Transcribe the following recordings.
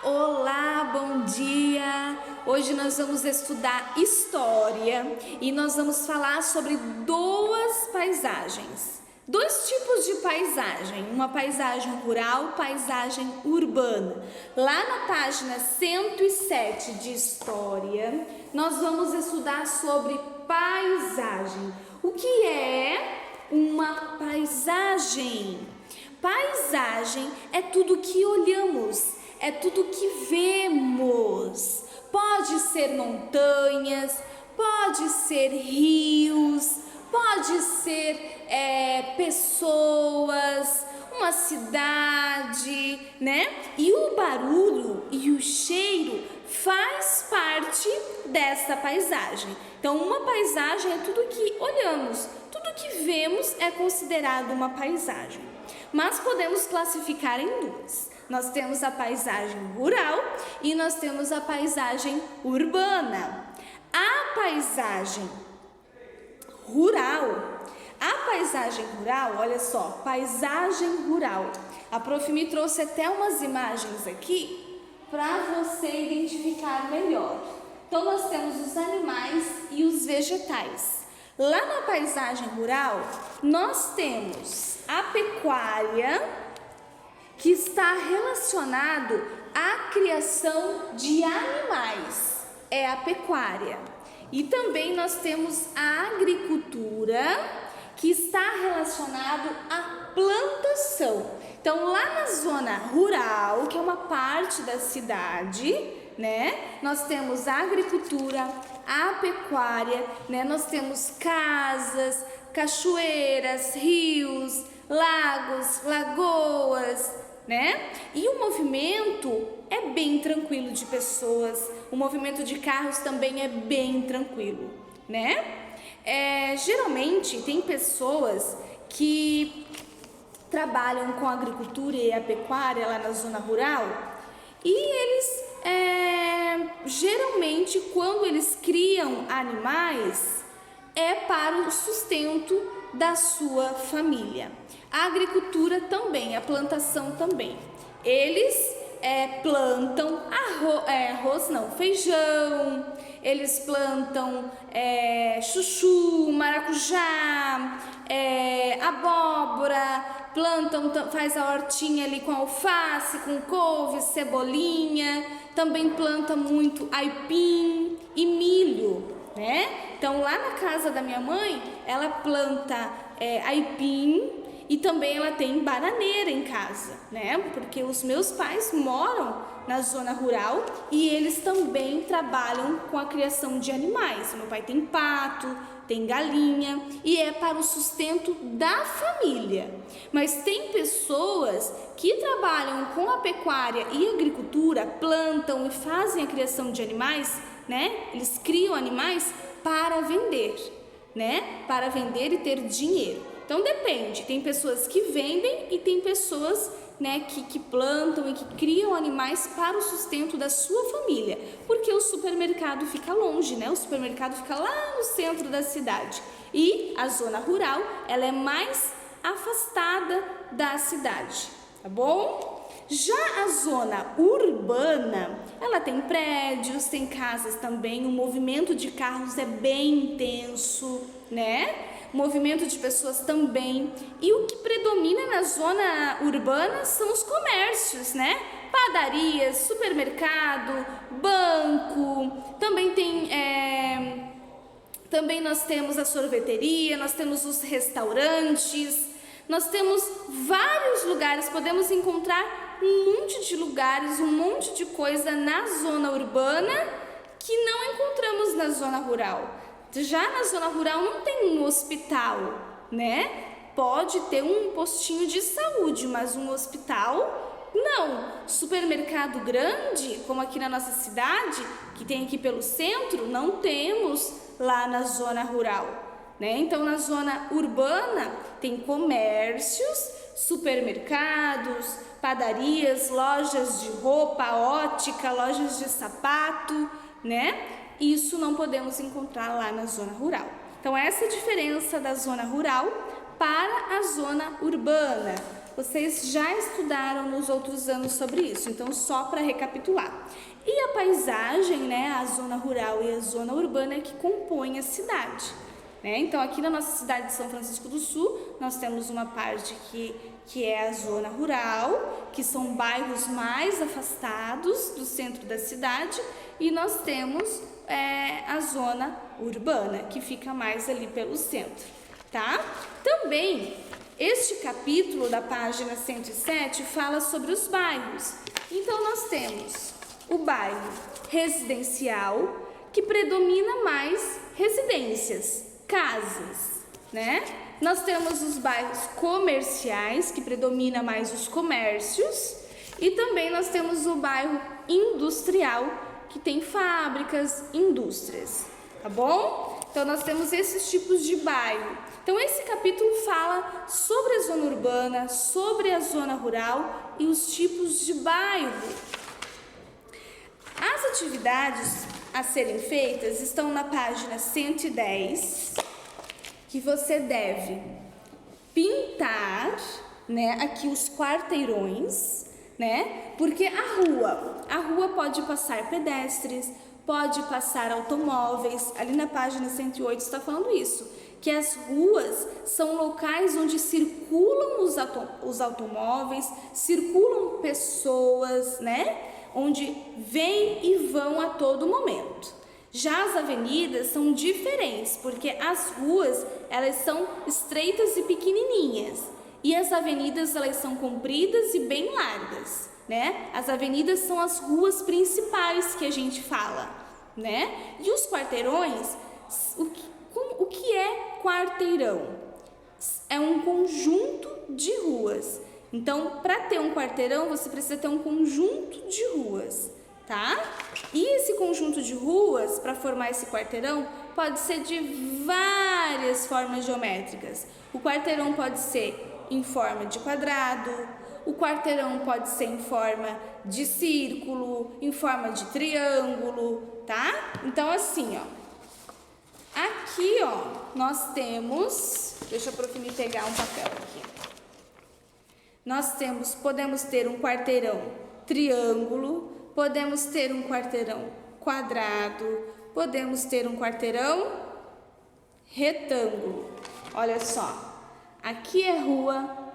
Olá, bom dia! Hoje nós vamos estudar história e nós vamos falar sobre duas paisagens. Dois tipos de paisagem, uma paisagem rural, paisagem urbana. Lá na página 107 de História, nós vamos estudar sobre paisagem. O que é uma paisagem? Paisagem é tudo que olhamos, é tudo que vemos. Pode ser montanhas, pode ser rios, pode ser pessoas, uma cidade, né? E o barulho e o cheiro faz parte dessa paisagem. Então, uma paisagem é tudo que olhamos, tudo que vemos é considerado uma paisagem. Mas podemos classificar em duas. Nós temos a paisagem rural e nós temos a paisagem urbana. A paisagem rural, olha só, paisagem rural. A Prof. me trouxe até umas imagens aqui para você identificar melhor. Então, nós temos os animais e os vegetais. Lá na paisagem rural, nós temos a pecuária, que está relacionado à criação de animais, é a pecuária. E também nós temos a agricultura, que está relacionado à plantação. Então, lá na zona rural, que é uma parte da cidade, né? Nós temos a agricultura, a pecuária, né? Nós temos casas, cachoeiras, rios, lagos, lagoas, né? E o movimento é bem tranquilo de pessoas, o movimento de carros também é bem tranquilo, né? Geralmente tem pessoas que trabalham com a agricultura e a pecuária lá na zona rural e eles geralmente quando eles criam animais é para o sustento da sua família. A agricultura também, a plantação também. Eles plantam feijão, eles plantam chuchu, maracujá, abóbora, faz a hortinha ali com alface, com couve, cebolinha, também planta muito aipim e milho, né? Então lá na casa da minha mãe, ela planta aipim e também ela tem bananeira em casa, né? Porque os meus pais moram na zona rural e eles também trabalham com a criação de animais. Meu pai tem pato, tem galinha e é para o sustento da família. Mas tem pessoas que trabalham com a pecuária e agricultura, plantam e fazem a criação de animais, né? Eles criam animais para vender, né? Para vender e ter dinheiro. Então depende, tem pessoas que vendem e tem pessoas, né, que plantam e que criam animais para o sustento da sua família, porque o supermercado fica longe, né? O supermercado fica lá no centro da cidade e a zona rural, ela é mais afastada da cidade, tá bom? Já a zona urbana, ela tem prédios, tem casas também, o movimento de carros é bem intenso, né? O movimento de pessoas também. E o que predomina na zona urbana são os comércios, né? Padarias, supermercado, banco, também tem... Também nós temos a sorveteria, nós temos os restaurantes, nós temos vários lugares, podemos encontrar um monte de lugares, um monte de coisa na zona urbana que não encontramos na zona rural. Já na zona rural não tem um hospital, né? Pode ter um postinho de saúde, mas um hospital não. Supermercado grande, como aqui na nossa cidade, que tem aqui pelo centro, não temos lá na zona rural, né? Então, na zona urbana tem comércios, supermercados, padarias, lojas de roupa, ótica, lojas de sapato, né? Isso não podemos encontrar lá na zona rural. Então, essa é a diferença da zona rural para a zona urbana. vocês já estudaram nos outros anos sobre isso, então só para recapitular. E a paisagem, né, a zona rural e a zona urbana é que compõem a cidade, né? Então aqui na nossa cidade de São Francisco do Sul, nós temos uma parte que é a zona rural, que são bairros mais afastados do centro da cidade, e nós temos a zona urbana, que fica mais ali pelo centro, tá? Também, este capítulo da página 107 fala sobre os bairros. Então, nós temos o bairro residencial, que predomina mais residências, casas, né? Nós temos os bairros comerciais, que predomina mais os comércios, e também nós temos o bairro industrial, que tem fábricas, indústrias, tá bom? Então, nós temos esses tipos de bairro. Então, esse capítulo fala sobre a zona urbana, sobre a zona rural e os tipos de bairro. As atividades a serem feitas estão na página 110, que você deve pintar, né, aqui os quarteirões, né? Porque a rua pode passar pedestres, pode passar automóveis. Ali na página 108 está falando isso, que as ruas são locais onde circulam os automóveis, circulam pessoas, né? Onde vêm e vão a todo momento. Já as avenidas são diferentes, porque as ruas, elas são estreitas e pequenininhas. E as avenidas, elas são compridas e bem largas, né? As avenidas são as ruas principais que a gente fala, né? E os quarteirões, o que é quarteirão? É um conjunto de ruas. Então, para ter um quarteirão, você precisa ter um conjunto de ruas, tá? E esse conjunto de ruas, para formar esse quarteirão, pode ser de várias formas geométricas. O quarteirão pode ser em forma de quadrado, o quarteirão pode ser em forma de círculo, em forma de triângulo, tá? Então, assim, ó, aqui, ó, nós temos, deixa a Profine pegar um papel aqui. Podemos ter um quarteirão triângulo, podemos ter um quarteirão quadrado, podemos ter um quarteirão retângulo. Olha só. Aqui é rua,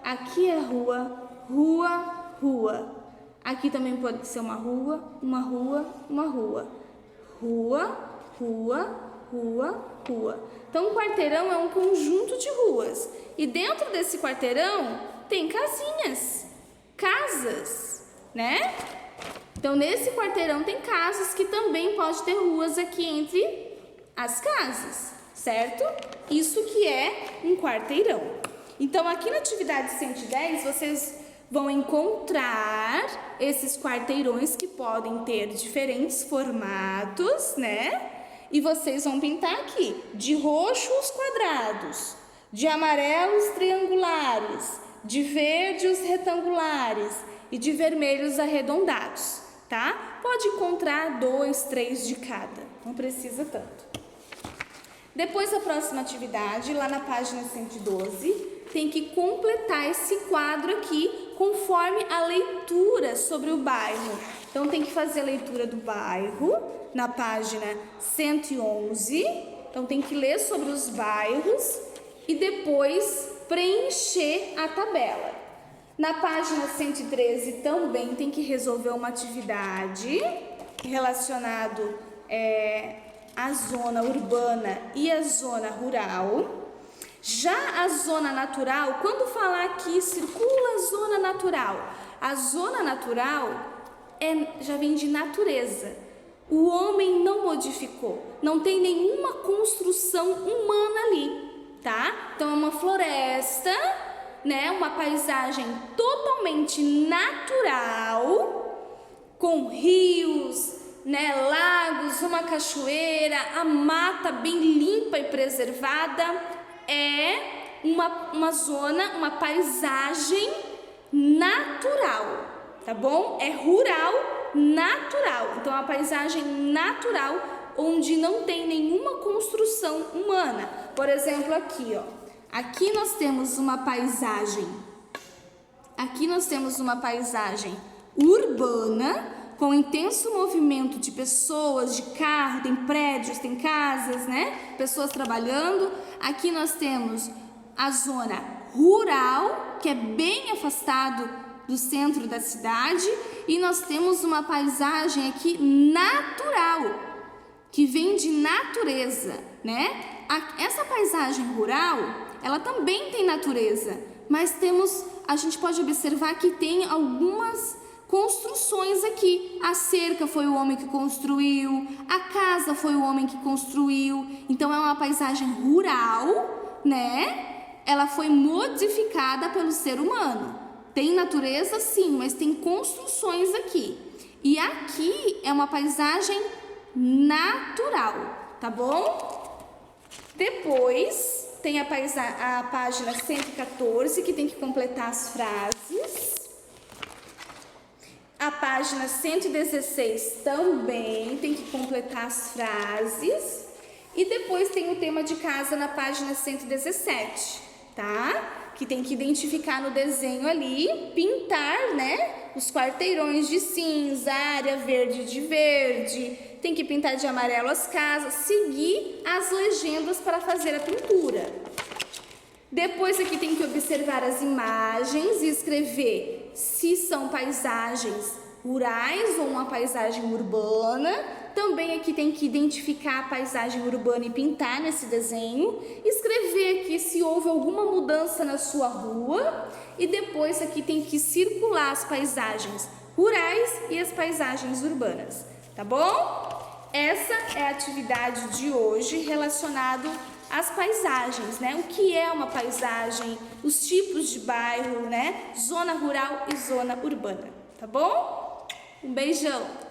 rua, rua. Aqui também pode ser uma rua, uma rua, uma rua. Rua, rua, rua, rua. Então, um quarteirão é um conjunto de ruas. E dentro desse quarteirão tem casinhas, casas, né? Então, nesse quarteirão tem casas que também pode ter ruas aqui entre as casas, certo? Isso que é um quarteirão. Então, aqui na atividade 110, vocês vão encontrar esses quarteirões que podem ter diferentes formatos, né? E vocês vão pintar aqui, de roxo os quadrados, de amarelos triangulares, de verdes retangulares e de vermelhos arredondados, tá? Pode encontrar 2, 3 de cada, não precisa tanto. Depois, a próxima atividade, lá na página 112, tem que completar esse quadro aqui conforme a leitura sobre o bairro. Então, tem que fazer a leitura do bairro na página 111. Então, tem que ler sobre os bairros e depois preencher a tabela. Na página 113 também tem que resolver uma atividade relacionada à zona urbana e à zona rural. Já a zona natural, quando falar aqui circula a zona natural já vem de natureza. O homem não modificou, não tem nenhuma construção humana ali, tá? Então é uma floresta, né? Uma paisagem totalmente natural, com rios, né? Lagos, uma cachoeira, a mata bem limpa e preservada. É uma zona, uma paisagem natural, tá bom? É rural, natural. Então, é uma paisagem natural onde não tem nenhuma construção humana. Por exemplo, aqui, ó. Aqui nós temos uma paisagem aqui nós temos uma paisagem urbana, com intenso movimento de pessoas, de carro, tem prédios, tem casas, né? Pessoas trabalhando. Aqui nós temos a zona rural, que é bem afastado do centro da cidade, e nós temos uma paisagem aqui natural, que vem de natureza, né? Essa paisagem rural, ela também tem natureza, mas a gente pode observar que tem algumas construções aqui. A cerca foi o homem que construiu, a casa foi o homem que construiu. Então é uma paisagem rural, né? Ela foi modificada pelo ser humano. Tem natureza sim, mas tem construções aqui. E aqui é uma paisagem natural, tá bom? Depois tem a página 114, que tem que completar as frases. A página 116 também tem que completar as frases. E depois tem o tema de casa na página 117, tá? Que tem que identificar no desenho ali, pintar, né? Os quarteirões de cinza, área verde de verde. Tem que pintar de amarelo as casas, seguir as legendas para fazer a pintura. Depois aqui tem que observar as imagens e escrever se são paisagens rurais ou uma paisagem urbana. Também aqui tem que identificar a paisagem urbana e pintar nesse desenho. Escrever aqui se houve alguma mudança na sua rua. E depois aqui tem que circular as paisagens rurais e as paisagens urbanas. Tá bom? Essa é a atividade de hoje relacionado às paisagens, né? O que é uma paisagem, os tipos de bairro, né? Zona rural e zona urbana, tá bom? Um beijão!